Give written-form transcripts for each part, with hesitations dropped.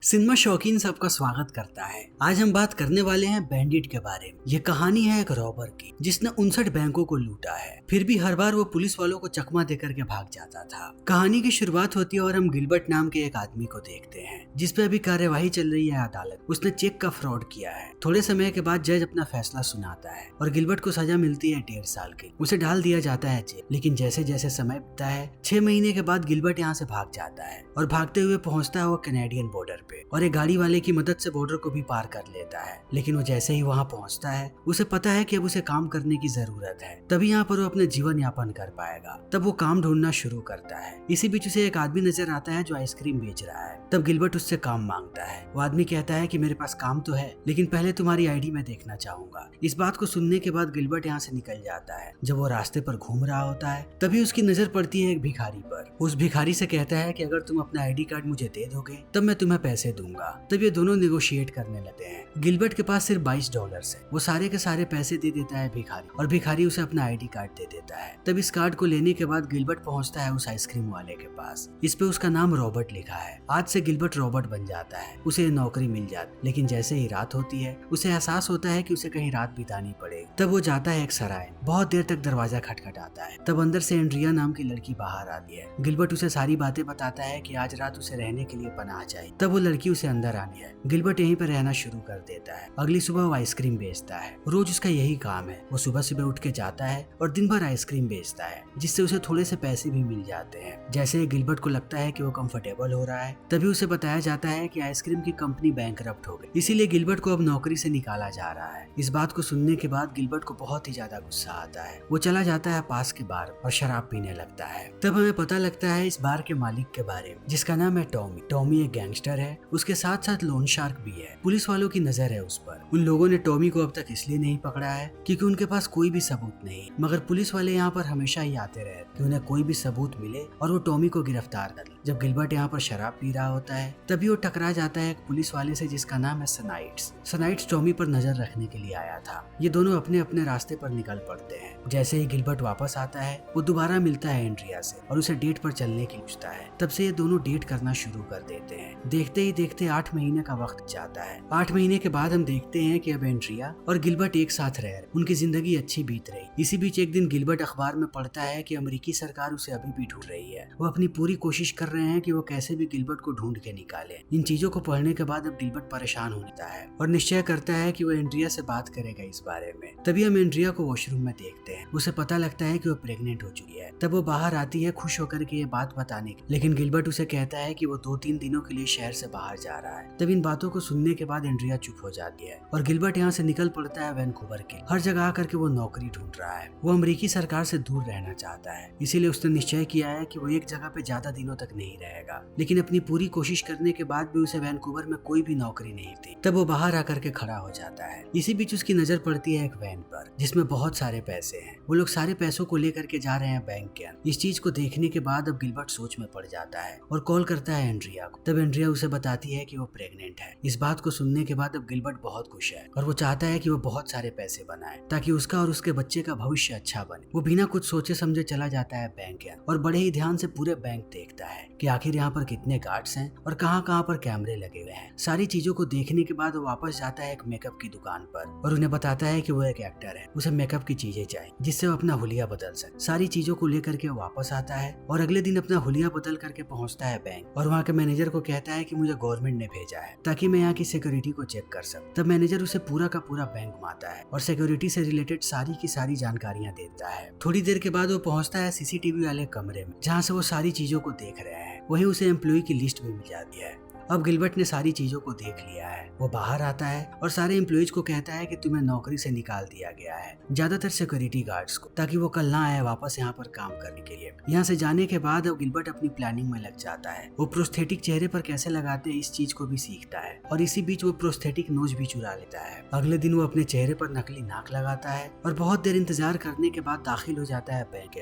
Cinema शौकीन सबका स्वागत करता है। आज हम बात करने वाले हैं बैंडिट के बारे में। ये कहानी है एक रॉबर की जिसने 59 बैंकों को लूटा है, फिर भी हर बार वो पुलिस वालों को चकमा देकर के भाग जाता था। कहानी की शुरुआत होती है और हम गिलबर्ट नाम के एक आदमी को देखते हैं जिसपे अभी कार्यवाही चल रही है अदालत। उसने चेक का फ्रॉड किया है। थोड़े समय के बाद जज अपना फैसला सुनाता है और गिलबर्ट को सजा मिलती है 1.5 साल की। उसे डाल दिया जाता है जेल। लेकिन जैसे जैसे समय बीतता है 6 महीने के बाद गिलबर्ट यहाँ से भाग जाता है और भागते हुए पहुंचता है वो कैनेडियन बॉर्डर पे और एक गाड़ी वाले की मदद से बॉर्डर को भी पार कर लेता है। लेकिन वो जैसे ही वहाँ पहुँचता है उसे पता है कि अब उसे काम करने की जरूरत है, तभी यहाँ पर वो अपने जीवन यापन कर पाएगा। तब वो काम ढूंढना शुरू करता है। इसी बीच उसे एक आदमी नजर आता है जो आइसक्रीम बेच रहा है। तब गिलबर्ट उससे काम मांगता है। वो आदमी कहता है कि मेरे पास काम तो है लेकिन पहले तुम्हारी आईडी मैं देखना चाहूंगा। इस बात को सुनने के बाद गिलबर्ट यहाँ से निकल जाता है। जब वो रास्ते पर घूम रहा होता है तभी उसकी नजर पड़ती है एक भिखारी पर। उस भिखारी से कहता है कि अगर तुम अपना आईडी कार्ड मुझे दे दोगे तब मैं तुम्हें पैसे दूंगा। तब ये दोनों नेगोशिएट करने लगते हैं। गिलबर्ट के पास सिर्फ $22 है। वो सारे के सारे पैसे दे देता है भिखारी और भिखारी उसे अपना आईडी कार्ड दे देता है। तब इस कार्ड को लेने के बाद गिलबर्ट पहुंचता है उस आइसक्रीम वाले के पास। इस पे उसका नाम रॉबर्ट लिखा है। आज से गिलबर्ट रॉबर्ट बन जाता है। उसे नौकरी मिल जाती। लेकिन जैसे ही रात होती है उसे एहसास होता है कि उसे कहीं रात बितानी पड़ेगी। तब वो जाता है एक सराय। बहुत देर तक दरवाजा खटखटाता है। तब अंदर से एंड्रिया नाम की लड़की बाहर आती है। गिलबर्ट उसे सारी बातें बताता है कि आज रात उसे रहने के लिए पनाह चाहिए। तब वो लड़की उसे अंदर आनी है। गिलबर्ट यहीं पर रहना शुरू कर देता है। अगली सुबह वो आइसक्रीम बेचता है। रोज उसका यही काम है। वो सुबह सुबह उठ के जाता है और दिन भर आइसक्रीम बेचता है जिससे उसे थोड़े से पैसे भी मिल जाते हैं। जैसे ही गिलबर्ट को लगता है कि वो कंफर्टेबल हो रहा है तभी उसे बताया जाता है कि आइसक्रीम की कंपनी बैंकरप्ट हो गई, इसीलिए गिलबर्ट को अब नौकरी से निकाला जा रहा है। इस बात को सुनने के बाद गिलबर्ट को बहुत ही ज्यादा गुस्सा आता है। वो चला जाता है पास के बार और शराब पीने लगता है। तब हमें पता लगता है इस बार के मालिक के बारे में जिसका नाम है टॉमी। टॉमी एक गैंगस्टर है। उसके साथ साथ लोन शार्क भी है। पुलिस वालों की नजर है उस पर। उन लोगों ने टॉमी को अब तक इसलिए नहीं पकड़ा है क्योंकि उनके पास कोई भी सबूत नहीं, मगर पुलिस वाले यहाँ पर हमेशा ही आते रहे कि उन्हें कोई भी सबूत मिले और वो टॉमी को गिरफ्तार कर ले। जब गिलबर्ट यहाँ पर शराब पी रहा होता है तभी वो टकरा जाता है एक पुलिस वाले से जिसका नाम है सनाइट्स। सनाइट्स टॉमी पर नजर रखने के लिए आया था। ये दोनों अपने अपने रास्ते पर निकल पड़ते हैं। जैसे ही गिलबर्ट वापस आता है वो दोबारा मिलता है एंड्रिया से और उसे डेट पर चलने की पूछता है। तब से ये दोनों डेट करना शुरू कर देते हैं। देखते ही देखते 8 महीने का वक्त जाता है। 8 महीने के बाद हम देखते हैं कि अब एंड्रिया और गिलबर्ट एक साथ रह रहे। उनकी जिंदगी अच्छी बीत रही। इसी बीच एक दिन गिलबर्ट अखबार में पढ़ता है कि अमेरिकी सरकार उसे अभी भी ढूंढ रही है। वो अपनी पूरी कोशिश कर रहे हैं कि वो कैसे भी गिलबर्ट को ढूंढ के निकाले। इन चीजों को पढ़ने के बाद अब गिलबर्ट परेशान होता है और निश्चय करता है कि वो एंड्रिया से बात करेगा इस बारे में। तभी हम एंड्रिया को वॉशरूम में देखते हैं। उसे पता लगता है कि वो प्रेग्नेंट हो चुकी है। तब वो बाहर आती है खुश होकर के ये बात बताने की, लेकिन गिलबर्ट उसे कहता है कि वो 2-3 दिनों के लिए शहर से बाहर जा रहा है। तब इन बातों को सुनने के बाद एंड्रिया चुप हो जाती है और गिलबर्ट यहाँ से निकल पड़ता है वैनकूवर के। हर जगह आकर के वो नौकरी ढूंढ रहा है। वो अमेरिकी सरकार से दूर रहना चाहता है, इसीलिए उसने निश्चय किया है कि वो एक जगह पे ज्यादा दिनों तक नहीं रहेगा। लेकिन अपनी पूरी कोशिश करने के बाद भी उसे वैनकूवर में कोई भी नौकरी नहीं थी। तब वो बाहर आकर के खड़ा हो जाता है। इसी बीच उसकी नजर पड़ती है एक वैन पर जिसमें बहुत सारे पैसे हैं। वो लोग सारे पैसों को लेकर के जा रहे हैं बैंक के अंदर। इस चीज को देखने के बाद अब गिलबर्ट सोच में पड़ जाता है और कॉल करता है एंड्रिया को। तब एंड्रिया उसे बताती है कि वो प्रेग्नेंट है। इस बात को सुनने के बाद अब गिलबर्ट बहुत खुश है और वो चाहता है कि वो बहुत सारे पैसे बनाए ताकि उसका और उसके बच्चे का भविष्य अच्छा बने। वो बिना कुछ सोचे समझे चला जाता है बैंक के अंदर और बड़े ही ध्यान से पूरे बैंक देखता है कि आखिर यहाँ पर कितने गार्ड्स हैं और कहाँ कहाँ पर कैमरे लगे हुए हैं। सारी चीजों को देखने के बाद वो वापस जाता है एक मेकअप की दुकान पर और उन्हें बताता है कि वो एक एक्टर है। उसे मेकअप की चीजें चाहिए जिससे वो अपना हुलिया बदल सके। सारी चीजों को लेकर के वापस आता है और अगले दिन अपना हुलिया बदल करके पहुंचता है बैंक और वहाँ के मैनेजर को कहता है कि मुझे गवर्नमेंट ने भेजा है ताकि मैं यहाँ की सिक्योरिटी को चेक कर सकूं। तब मैनेजर उसे पूरा का पूरा बैंक घुमाता है और सिक्योरिटी से रिलेटेड सारी की सारी जानकारियां देता है। थोड़ी देर के बाद वो पहुंचता है सीसीटीवी वाले कमरे में जहाँ से वो सारी चीजों को देख रहे हैं। वहीं उसे एम्प्लॉय की लिस्ट भी मिल जाती है। अब गिलबर्ट ने सारी चीजों को देख लिया है। वो बाहर आता है और सारे एम्प्लॉइज को कहता है कि तुम्हें नौकरी से निकाल दिया गया है, ज्यादातर सिक्योरिटी गार्ड्स को, ताकि वो कल ना आए वापस यहाँ पर काम करने के लिए। यहाँ से जाने के बाद अब गिलबर्ट अपनी प्लानिंग में लग जाता है। वो प्रोस्थेटिक चेहरे पर कैसे लगाते हैं इस चीज को भी सीखता है और इसी बीच वो प्रोस्थेटिक नोज भी चुरा लेता है। अगले दिन वो अपने चेहरे पर नकली नाक लगाता है और बहुत देर इंतजार करने के बाद दाखिल हो जाता है बैंक के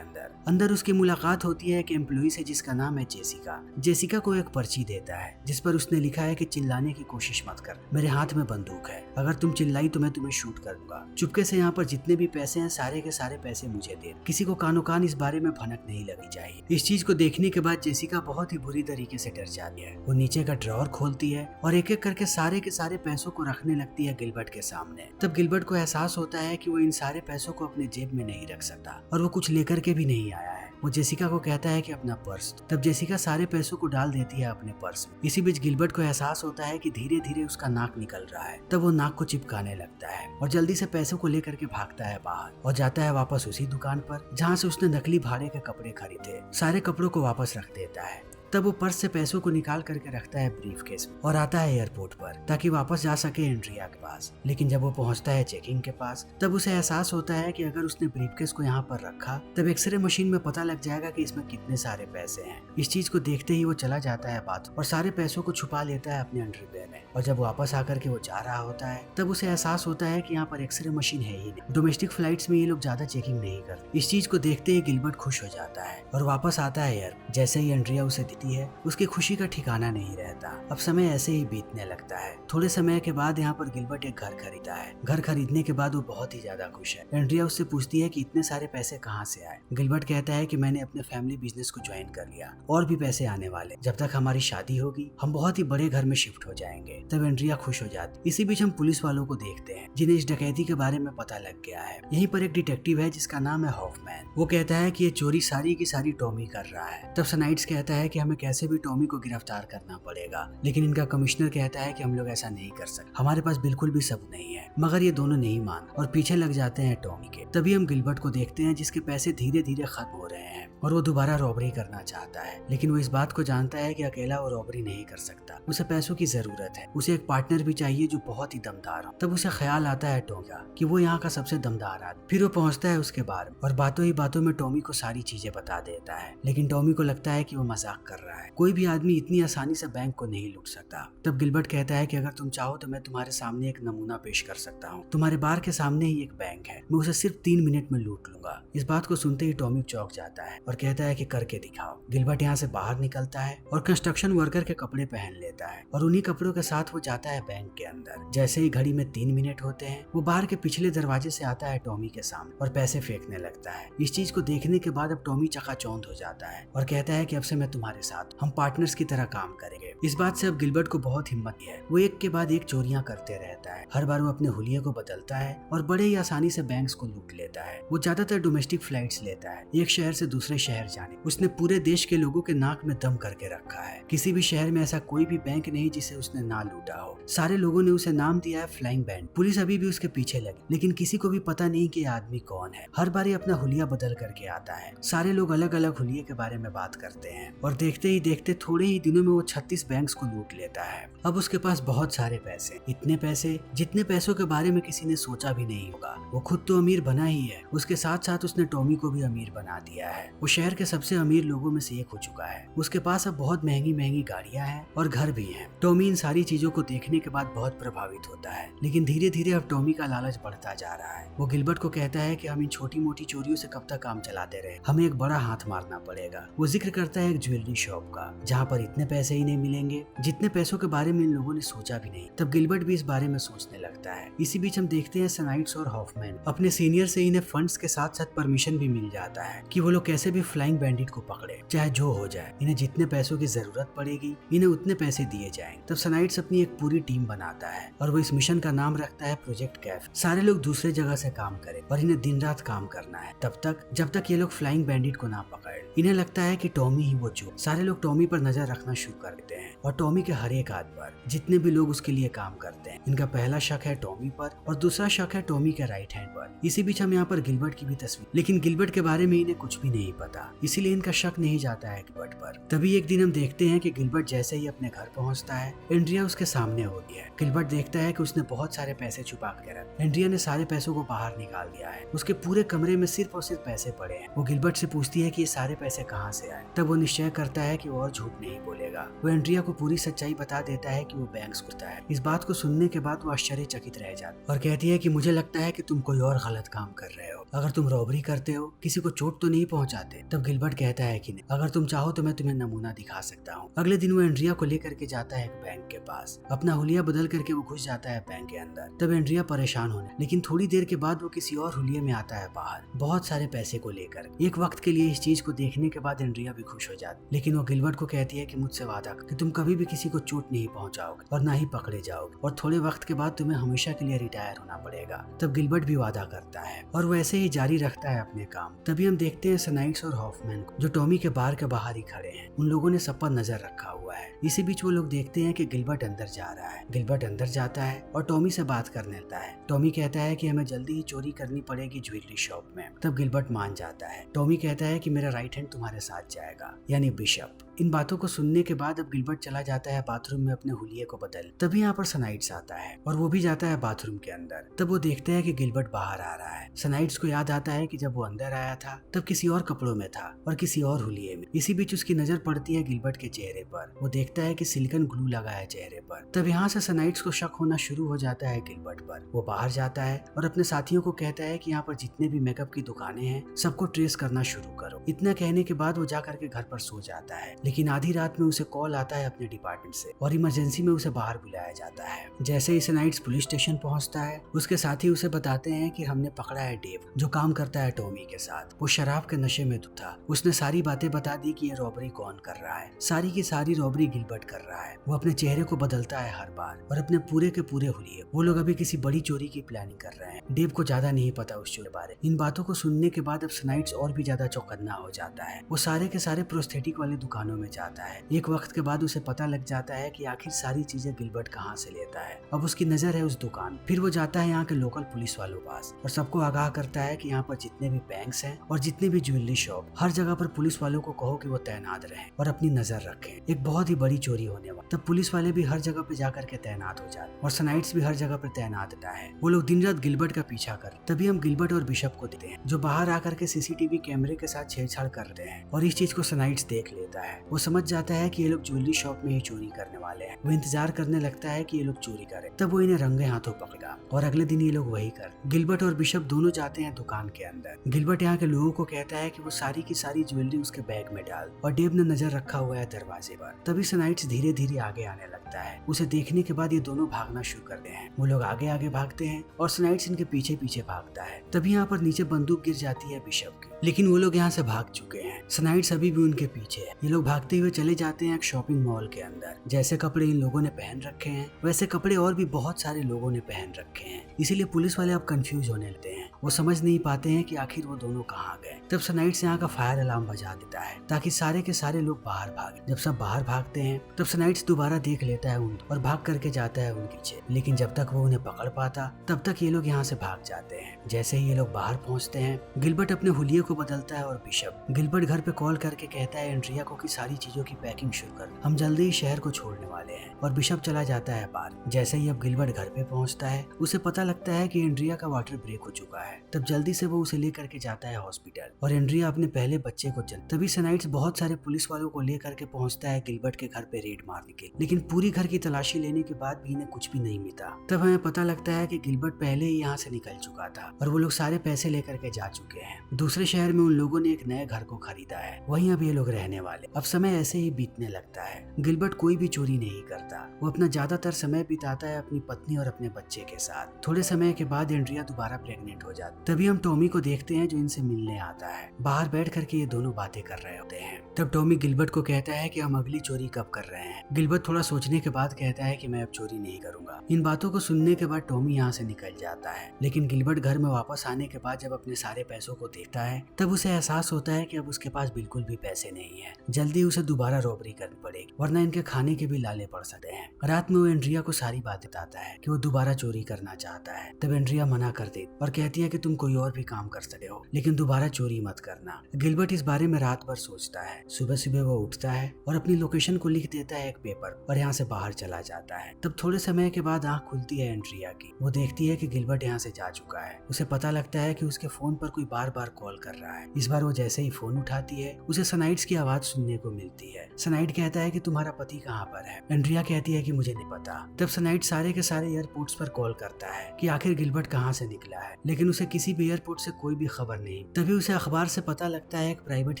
अंदर उसकी मुलाकात होती है एक एम्प्लॉय से जिसका नाम है जेसिका। जेसिका को एक पर्ची देता है जिस पर पर उसने लिखा है कि चिल्लाने की कोशिश मत कर, मेरे हाथ में बंदूक है, अगर तुम चिल्लाई तो मैं तुम्हें शूट कर दूंगा। चुपके से यहाँ पर जितने भी पैसे हैं सारे के सारे पैसे मुझे दे, किसी को कानो कान इस बारे में भनक नहीं लगी चाहिए। इस चीज को देखने के बाद जेसिका बहुत ही बुरी तरीके से डर जाती है। वो नीचे का ड्रॉअर खोलती है और एक एक करके सारे के सारे पैसों को रखने लगती है गिलबर्ट के सामने। तब गिलबर्ट को एहसास होता है कि वो इन सारे पैसों को अपने जेब में नहीं रख सकता और वो कुछ लेकर के भी नहीं आया है। वो जेसिका को कहता है कि अपना पर्स। तब जेसिका सारे पैसों को डाल देती है अपने पर्स में। इसी बीच गिलबर्ट को एहसास होता है कि धीरे धीरे उसका नाक निकल रहा है। तब वो नाक को चिपकाने लगता है और जल्दी से पैसों को लेकर के भागता है बाहर और जाता है वापस उसी दुकान पर जहाँ से उसने नकली भाड़े के कपड़े खरीदे। सारे कपड़ों को वापस रख देता है। तब वो पर्स से पैसों को निकाल करके रखता है ब्रीफकेस में और आता है एयरपोर्ट पर ताकि वापस जा सके एंड्रिया के पास। लेकिन जब वो पहुंचता है चेकिंग के पास तब उसे एहसास होता है कि अगर उसने ब्रीफकेस को यहाँ पर रखा तब एक्सरे मशीन में पता लग जाएगा कि इसमें कितने सारे पैसे हैं। इस चीज को देखते ही वो चला जाता है बाथरूम और सारे पैसों को छुपा लेता है अपने अंडरवेयर में। और जब वापस आकर के वो जा रहा होता है तब उसे एहसास होता है कि यहाँ पर एक्सरे मशीन है ही नहीं। डोमेस्टिक फ्लाइट्स में ये लोग ज्यादा चेकिंग नहीं करते। इस चीज को देखते ही गिलबर्ट खुश हो जाता है और वापस आता है एयर। जैसे ही एंड्रिया उसे दिखती है उसकी खुशी का ठिकाना नहीं रहता। अब समय ऐसे ही बीतने लगता है। थोड़े समय के बाद यहाँ पर गिलबर्ट एक घर खरीदा है। घर खरीदने के बाद वो बहुत ही ज्यादा खुश है। एंड्रिया उससे पूछती है कि इतने सारे पैसे कहाँ से आए। गिलबर्ट कहता है कि मैंने अपने फैमिली बिजनेस को ज्वाइन कर लिया और भी पैसे आने वाले, जब तक हमारी शादी होगी हम बहुत ही बड़े घर में शिफ्ट हो जाएंगे। तब एंड्रिया खुश हो जाती। इसी बीच हम पुलिस वालों को देखते हैं जिन्हें इस डकैती के बारे में पता लग गया है। यहीं पर एक डिटेक्टिव है जिसका नाम है हॉफमैन। वो कहता है कि ये चोरी सारी की सारी टॉमी कर रहा है। तब सनाइट्स कहता है कि हमें कैसे भी टॉमी को गिरफ्तार करना पड़ेगा, लेकिन इनका कमिश्नर कहता है कि हम लोग ऐसा नहीं कर सकते, हमारे पास बिल्कुल भी सबूत नहीं है। मगर ये दोनों नहीं मान और पीछे लग जाते हैं टॉमी के। तभी हम गिलबर्ट को देखते हैं जिसके पैसे धीरे धीरे खत्म हो रहे हैं और वो दोबारा रॉबरी करना चाहता है। लेकिन वो इस बात को जानता है कि अकेला वो रॉबरी नहीं कर सकता, उसे पैसों की जरूरत है। उसे एक पार्टनर भी चाहिए जो बहुत ही दमदार हो। तब उसे ख्याल आता है टॉमी का कि वो यहाँ का सबसे दमदार आदमी। फिर वो पहुंचता है उसके बार और बातों ही बातों में टॉमी को सारी चीजें बता देता है। लेकिन टॉमी को लगता है कि वो मजाक कर रहा है। कोई भी आदमी इतनी आसानी से बैंक को नहीं लूट सकता। तब गिलबर्ट कहता है कि अगर तुम चाहो तो मैं तुम्हारे सामने एक नमूना पेश कर सकता हूँ। तुम्हारे बार के सामने ही एक बैंक है, मैं उसे सिर्फ 3 मिनट में लूट लूंगा। इस बात को सुनते ही टॉमी चौंक जाता है और कहता है कि करके दिखाओ। गिलबर्ट यहाँ से बाहर निकलता है और कंस्ट्रक्शन वर्कर के कपड़े पहन लेता है और उन्हीं कपड़ों के साथ वो जाता है बैंक के अंदर। जैसे ही घड़ी में 3 मिनट होते हैं वो बाहर के पिछले दरवाजे से आता है टॉमी के सामने और पैसे फेंकने लगता है। इस चीज को देखने के बाद अब टॉमी चकाचौंध हो जाता है और कहता है कि अब से मैं तुम्हारे साथ, हम पार्टनर्स की तरह काम करेंगे। इस बात से अब गिलबर्ट को बहुत हिम्मत है। वो एक के बाद एक चोरियां करते रहता है। हर बार वो अपने हुलिये को बदलता है और बड़े ही आसानी से बैंक्स को लूट लेता है। वो ज्यादातर डोमेस्टिक फ्लाइट्स लेता है, एक शहर से दूसरे शहर जाने। उसने पूरे देश के लोगों के नाक में दम करके रखा है। किसी भी शहर में ऐसा कोई भी बैंक नहीं जिसे उसने ना लूटा हो। सारे लोगों ने उसे नाम दिया है फ्लाइंग बैंड। पुलिस अभी भी उसके पीछे लगी, लेकिन किसी को भी पता नहीं कि आदमी कौन है। हर बार ये अपना हुलिया बदल करके आता है। सारे लोग अलग अलग हुलिये के बारे में बात करते हैं और देखते ही देखते थोड़े ही दिनों में वो 36 बैंक्स को लूट लेता है। अब उसके पास बहुत सारे पैसे, इतने पैसे जितने पैसों के बारे में किसी ने सोचा भी नहीं होगा। वो खुद तो अमीर बना ही है, उसके साथ साथ उसने टॉमी को भी अमीर बना दिया है। वो शहर के सबसे अमीर लोगों में से एक हो चुका है। उसके पास अब बहुत महंगी महंगी गाड़ियां हैं और घर भी हैं। टॉमी इन सारी चीजों को देखने के बाद बहुत प्रभावित होता है, लेकिन धीरे धीरे अब टॉमी का लालच बढ़ता जा रहा है। वो गिलबर्ट को कहता है कि हम इन छोटी मोटी चोरियों से कब तक काम चलाते रहे, हमें एक बड़ा हाथ मारना पड़ेगा। वो जिक्र करता है एक ज्वेलरी शॉप का, जहाँ पर इतने पैसे ही नहीं मिलेंगे जितने पैसों के बारे में इन लोगों ने सोचा भी नहीं। तब गिलबर्ट भी इस बारे में सोचने लगता है। इसी बीच हम देखते हैं सनाइट्स और हॉफमैन अपने सीनियर से इन्हें फंड्स के साथ साथ परमिशन भी मिल जाता है कि वो लोग कैसे भी फ्लाइंग बैंडिट को पकड़े, चाहे जो हो जाए। इन्हें जितने पैसों की जरूरत पड़ेगी इन्हें उतने पैसे दिए जाएंगे। तब सनाइट्स अपनी एक पूरी टीम बनाता है और वो इस मिशन का नाम रखता है प्रोजेक्ट कैफ। सारे लोग दूसरे जगह से काम करें और इन्हें दिन रात काम करना है तब तक जब तक ये लोग फ्लाइंग बैंडिट को ना पकड़। इन्हें लगता है कि टॉमी ही वो चोर। सारे लोग टॉमी पर नजर रखना शुरू कर देते हैं और टॉमी के हर एक आदमी पर, जितने भी लोग उसके लिए काम करते हैं। इनका पहला शक है टॉमी पर और दूसरा शक है टॉमी के राइट हैंड पर। इसी बीच हम यहाँ पर गिलबर्ट की भी तस्वीर, लेकिन गिलबर्ट के बारे में इन्हें कुछ भी नहीं पता, इसीलिए इनका शक नहीं जाता है गिलबर्ट पर। तभी एक दिन हम देखते हैं कि गिलबर्ट जैसे ही अपने घर पहुंचता है एंड्रिया उसके सामने होती है। गिलबर्ट देखता है कि उसने बहुत सारे पैसे छुपा के रखे। एंड्रिया ने सारे पैसों को बाहर निकाल दिया है। उसके पूरे कमरे में सिर्फ और सिर्फ पैसे पड़े हैं। वो गिलबर्ट से पूछती है कि ये सारे पैसे कहाँ से आए। तब वो निश्चय करता है कि वो और झूठ नहीं बोलेगा। पड़ेगा। वो एंड्रिया को पूरी सच्चाई बता देता है कि वो बैंक चुराता है। इस बात को सुनने के बाद वो आश्चर्यचकित रह जाती और कहती है कि मुझे लगता है कि तुम कोई और गलत काम कर रहे हो। अगर तुम रॉबरी करते हो, किसी को चोट तो नहीं पहुंचाते? तब गिलबर्ट कहता है कि नहीं, अगर तुम चाहो तो मैं तुम्हें नमूना दिखा सकता हूँ। अगले दिन वो एंड्रिया को लेकर के जाता है एक बैंक के पास। अपना हुलिया बदल करके वो घुस जाता है बैंक के अंदर। तब एंड्रिया परेशान होने, लेकिन थोड़ी देर के बाद वो किसी और हुलिये में आता है बाहर, बहुत सारे पैसे को लेकर। एक वक्त के लिए इस चीज को देखने के बाद एंड्रिया भी खुश हो जाती, लेकिन वो गिलबर्ट को कहती है कि मुझसे वादा कर कि तुम कभी भी किसी को चोट नहीं पहुंचाओगे और ना ही पकड़े जाओगे, और थोड़े वक्त के बाद तुम्हें हमेशा के लिए रिटायर होना पड़ेगा। तब गिलबर्ट भी वादा करता है और वो ऐसे ही जारी रखता है अपने काम। तभी हम देखते हैं सनाइड्स और हॉफमैन को, जो टॉमी के बार के बाहर ही खड़े हैं। उन लोगों ने सब पर नजर रखा हुआ है। इसी बीच वो लोग देखते हैं कि गिलबर्ट अंदर जा रहा है। गिलबर्ट अंदर जाता है और टॉमी से बात करने लगता है। टॉमी कहता है कि हमें जल्दी ही चोरी करनी पड़ेगी ज्वेलरी शॉप में। तब गिलबर्ट मान जाता है। टॉमी कहता है कि मेरा राइट हैंड तुम्हारे साथ जाएगा, यानी बिशप। इन बातों को सुनने के बाद अब गिलबर्ट चला जाता है बाथरूम में अपने हुलिये को बदल। तभी यहाँ पर सनाइड्स आता है और वो भी जाता है बाथरूम के अंदर। तब वो देखते हैं कि गिलबर्ट बाहर आ रहा है। सनाइड्स को याद आता है कि जब वो अंदर आया था तब किसी और कपड़ों में था और किसी और हुलिये में। इसी बीच उसकी नजर पड़ती है गिलबर्ट के चेहरे पर। वो देखता है कि सिलिकॉन ग्लू लगा है चेहरे पर। तब यहाँ से सनाइड्स को शक होना शुरू हो जाता है गिलबर्ट पर। वो बाहर जाता है और अपने साथियों को कहता है कि यहाँ पर जितने भी मेकअप की दुकानें हैं सबको ट्रेस करना शुरू करो। इतना कहने के बाद वो जाकर के घर पर सो जाता है, लेकिन आधी रात में उसे कॉल आता है अपने डिपार्टमेंट से और इमरजेंसी में उसे बाहर बुलाया जाता है। जैसे ही सनाइड्स पुलिस स्टेशन पहुंचता है, उसके साथी उसे बताते हैं कि हमने पकड़ा है डेव, जो काम करता है टॉमी के साथ। वो शराब के नशे में था। उसने सारी बातें बता दी कि ये रॉबरी कौन कर रहा है। सारी की सारी रॉबरी गिलबर्ट कर रहा है। वो अपने चेहरे को बदलता है हर बार और अपने पूरे के पूरे हुलिये। वो लोग अभी किसी बड़ी चोरी की प्लानिंग कर रहे हैं। डेव को ज्यादा नहीं पता उस चोरी के बारे। इन बातों को सुनने के बाद अब सनाइड्स और भी ज्यादा चौकन्ना हो जाता है। वो सारे के सारे प्रोस्थेटिक वाली दुकानों में जाता है। एक वक्त के बाद उसे पता लग जाता है कि आखिर सारी चीजें गिलबर्ट कहाँ से लेता है। अब उसकी नजर है उस दुकान। फिर वो जाता है यहाँ के लोकल पुलिस वालों के पास और सबको आगाह करता है कि यहाँ पर जितने भी बैंक्स हैं और जितने भी ज्वेलरी शॉप, हर जगह पर पुलिस वालों को कहो कि वो तैनात रहें और अपनी नजर रखें। एक बहुत ही बड़ी चोरी होने वाली। तब पुलिस वाले भी हर जगह पे जाकर के तैनात हो जाते और सनाइड्स भी हर जगह पर तैनात रहता है। वो लोग दिन रात गिलबर्ट का पीछा कर। तभी हम गिलबर्ट और बिशप को देखते हैं, जो बाहर आकर के सीसीटीवी कैमरे के साथ छेड़छाड़ करते हैं और इस चीज को सनाइड्स देख लेता है। वो समझ जाता है कि ये लोग ज्वेलरी शॉप में ही चोरी करने वाले हैं। वो इंतजार करने लगता है कि ये लोग चोरी करें। तब वो इन्हें रंगे हाथों पकड़ेगा और अगले दिन ये लोग वही कर। गिलबर्ट और बिशप दोनों जाते हैं दुकान के अंदर। गिलबर्ट यहाँ के लोगों को कहता है कि वो सारी की सारी ज्वेलरी उसके बैग में डाल, और डेव ने नजर रखा हुआ है दरवाजे पर। तभी सनाइड्स धीरे धीरे आगे आने लगता है। उसे देखने के बाद ये दोनों भागना शुरू करते हैं। वो लोग आगे आगे भागते हैं और सनाइड्स इनके पीछे पीछे भागता है। तभी यहाँ पर नीचे बंदूक गिर जाती है बिशप की, लेकिन वो लोग यहाँ से भाग चुके हैं। सनाइड्स अभी भी उनके पीछे है। ये लोग भागते हुए चले जाते हैं एक शॉपिंग मॉल के अंदर। जैसे कपड़े इन लोगों ने पहन रखे हैं वैसे कपड़े और भी बहुत सारे लोगों ने पहन रखे हैं। इसीलिए पुलिस वाले अब कंफ्यूज होने लगते हैं। वो समझ नहीं पाते हैं कि आखिर वो दोनों कहाँ गए। तब सनाइड्स यहाँ का फायर अलार्म बजा देता है ताकि सारे के सारे लोग बाहर भागे। जब सब बाहर भागते हैं तब सनाइड्स दोबारा देख लेता है उनको और भाग करके जाता है उनके पीछे, लेकिन जब तक वो उन्हें पकड़ पाता तब तक ये लोग यहाँ से भाग जाते हैं। जैसे ही ये लोग बाहर पहुँचते हैं, गिलबर्ट अपने हुलिये को बदलता है और बिशप। गिलबर्ट घर पे कॉल करके कहता है एंड्रिया को कि सारी चीजों की पैकिंग शुरू कर, हम जल्दी ही शहर को छोड़ने वाले हैं। और बिशप चला जाता है बाहर। जैसे ही अब गिलबर्ट घर पे पहुंचता है, उसे पता लगता है कि एंड्रिया का वाटर ब्रेक हो चुका है। तब जल्दी से वो उसे लेकर के जाता है हॉस्पिटल और एंड्रिया अपने पहले बच्चे को जन्म। तभी सनाइड्स बहुत सारे पुलिस वालों को लेकर के पहुंचता है गिलबर्ट के घर पे रेड मारने के, लेकिन पूरी घर की तलाशी लेने के बाद भी इन्हें कुछ भी नहीं मिला। तब हमें पता लगता है कि गिलबर्ट पहले ही यहाँ से निकल चुका था और वो लोग सारे पैसे लेकर के जा चुके हैं। दूसरे शहर में उन लोगों ने एक नए घर को खरीदा है, वहीं अब ये लोग रहने वाले। अब समय ऐसे ही बीतने लगता है। गिलबर्ट कोई भी चोरी नहीं करता। वो अपना ज्यादातर समय बिताता है अपनी पत्नी और अपने बच्चे के साथ। थोड़े समय के बाद एंड्रिया दोबारा प्रेग्नेंट हो जाती। तभी हम टॉमी को देखते हैं जो इनसे मिलने आता है। बाहर बैठ करके ये दोनों बातें कर रहे होते हैं। तब टॉमी गिलबर्ट को कहता है कि हम अगली चोरी कब कर रहे हैं। गिलबर्ट थोड़ा सोचने के बाद कहता है कि मैं अब चोरी नहीं करूंगा। इन बातों को सुनने के बाद टॉमी यहाँ से निकल जाता है, लेकिन गिलबर्ट घर में वापस आने के बाद जब अपने सारे पैसों को देखता है तब उसे एहसास होता है कि अब उसके पास बिल्कुल भी पैसे नहीं है। जल्दी उसे दोबारा रॉबरी करनी पड़ेगी, वरना इनके खाने के भी लाले पड़ सकते हैं। रात में वो एंड्रिया को सारी बातें बताता है कि वो दोबारा चोरी करना चाहता है। तब एंड्रिया मना कर देती और कहती है कि तुम कोई और भी काम कर सकते हो, लेकिन दोबारा चोरी मत करना। गिलबर्ट इस बारे में रात भर सोचता है सुबह सुबह वो उठता है और अपनी लोकेशन को लिख देता है एक पेपर और यहाँ से बाहर चला जाता है। तब थोड़े समय के बाद आँख खुलती है एंड्रिया की। वो देखती है कि गिलबर्ट यहाँ से जा चुका है। उसे पता लगता है कि उसके फोन पर कोई बार बार कॉल कर रहा है। इस बार वो जैसे ही फोन उठाती है उसे सनाइड्स की आवाज सुनने को मिलती है। सनाइड कहता है कि तुम्हारा पति कहाँ पर है। एंड्रिया कहती है कि मुझे नहीं पता। तब सनाइड सारे के सारे एयरपोर्ट्स पर कॉल करता है कि आखिर गिलबर्ट कहाँ से निकला है, लेकिन उसे किसी भी एयरपोर्ट से कोई भी खबर नहीं। तभी उसे अखबार से पता लगता है एक प्राइवेट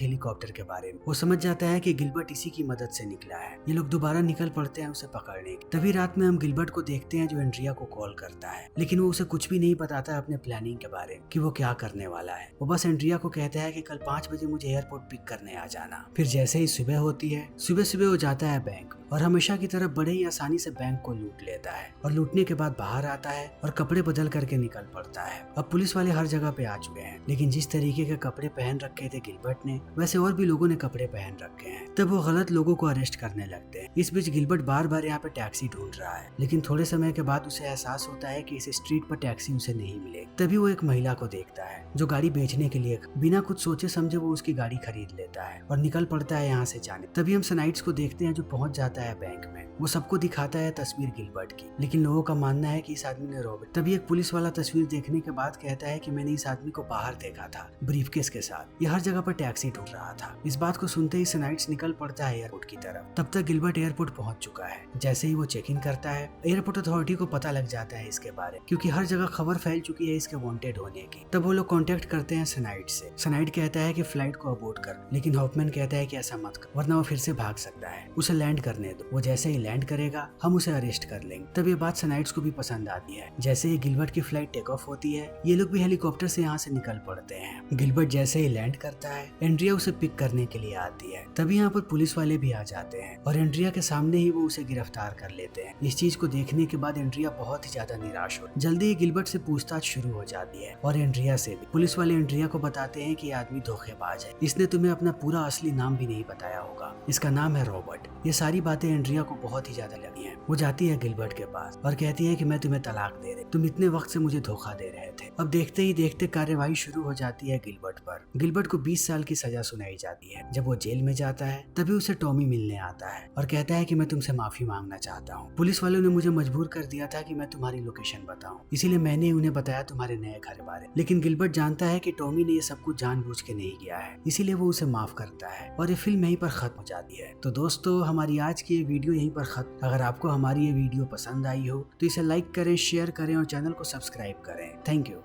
हेलीकॉप्टर के बारे में। वो समझ जाता है कि गिलबर्ट इसी की मदद से निकला है। ये लोग दोबारा निकल पड़ते हैं उसे पकड़ने। तभी रात में हम गिलबर्ट को देखते हैं जो एंड्रिया को कॉल करता है, लेकिन वो उसे कुछ भी नहीं बताता अपने प्लानिंग के बारे में कि वो क्या करने वाला है। वो बस एंड्रिया को कहता है कि कल 5 बजे मुझे एयरपोर्ट पिक करने आ जाना। फिर जैसे ही सुबह होती है, सुबह सुबह वो जाता है बैंक और हमेशा की तरह बड़े ही आसानी से बैंक को लूट लेता है और लूटने के बाद बाहर आता है और कपड़े बदल करके निकल पड़ता है। अब पुलिस वाले हर जगह पे आ चुके हैं, लेकिन जिस तरीके के कपड़े पहन रखे थे गिलबर्ट ने, वैसे और भी लोगों ने कपड़े पहन रखे हैं। तब वो गलत लोगों को अरेस्ट करने लगते हैं। इस बीच गिलबर्ट बार बार यहाँ पे टैक्सी ढूंढ रहा है, लेकिन थोड़े समय के बाद उसे एहसास होता है कि इस स्ट्रीट पर टैक्सी उसे नहीं मिलेगी। तभी वो एक महिला को देखता है जो गाड़ी बेचने के लिए बिना कुछ सोचे समझे वो उसकी गाड़ी खरीद लेता है और निकल पड़ता है यहाँ से जाने। तभी हम सनाइड्स को देखते हैं जो पहुंच जाता है बैंक में। वो सबको दिखाता है तस्वीर गिलबर्ट की, लेकिन लोगों का मानना है कि इस आदमी ने रॉबर्ट। तभी एक पुलिस वाला तस्वीर देखने के बाद कहता है कि मैंने इस आदमी को बाहर देखा था ब्रीफकेस के साथ। ये हर जगह पर टैक्सी ढूंढ रहा था। इस बात को सुनते ही सनाइड्स निकल पड़ता है एयरपोर्ट की तरफ। तब तक गिलबर्ट एयरपोर्ट पहुंच चुका है। जैसे ही वो चेक इन करता है, एयरपोर्ट अथॉरिटी को पता लग जाता है इसके बारे, क्योंकि हर जगह खबर फैल चुकी है इसके वांटेड होने की। तब वो लोग कांटेक्ट करते हैं सनाइड से। सनाइड कहता है कि फ्लाइट को अबॉर्ट कर, लेकिन हॉफमैन कहता है कि ऐसा मत कर वरना वो फिर से भाग सकता है, उसे लैंड करने दो। वो जैसे ही लैंड करेगा हम उसे अरेस्ट कर लेंगे। तब ये बात सनाइड्स को भी पसंद आती है। जैसे ही गिलबर्ट की फ्लाइट टेक ऑफ होती है, ये लोग भी हेलीकॉप्टर से यहाँ से निकल पड़ते हैं। गिलबर्ट जैसे ही लैंड करता है, एंड्रिया उसे पिक करने के लिए आती है। तभी यहाँ पर पुलिस वाले भी आ जाते हैं और एंड्रिया के सामने ही वो उसे गिरफ्तार कर लेते हैं। इस चीज को देखने के बाद एंड्रिया बहुत ही ज्यादा निराश हो। जल्दी ही गिलबर्ट से पूछताछ शुरू हो जाती है और एंड्रिया से भी। पुलिस वाले एंड्रिया को बताते हैं कि ये आदमी धोखेबाज है, इसने तुम्हें अपना पूरा असली नाम भी नहीं बताया होगा, इसका नाम है रॉबर्ट। ये सारी बातें एंड्रिया को बहुत ही ज्यादा लगी हैं। वो जाती है गिलबर्ट के पास और कहती है कि मैं तुम्हें तलाक दे रही, तुम इतने वक्त से मुझे धोखा दे रहे थे। अब देखते ही देखते कार्यवाही शुरू हो जाती है गिलबर्ट पर। गिलबर्ट को 20 साल की सजा सुनाई जाती है। जब वो जेल में जाता है तभी उसे टॉमी मिलने आता है और कहता है कि मैं तुमसे माफी मांगना चाहता हूँ। पुलिस वालों ने मुझे मजबूर कर दिया था कि मैं तुम्हारी लोकेशन बताऊं, इसीलिए मैंने उन्हें बताया तुम्हारे नए घर बारे। लेकिन गिलबर्ट जानता है कि टॉमी ने ये सब कुछ जानबूझ के नहीं किया है, इसीलिए वो उसे माफ करता है और ये फिल्म यहीं पर खत्म हो जाती है। तो दोस्तों, हमारी आज की ये वीडियो यहीं पर खत्म। अगर आपको हमारी ये वीडियो पसंद आई हो तो इसे लाइक करें, शेयर करें और चैनल को सब्सक्राइब करें। Thank you.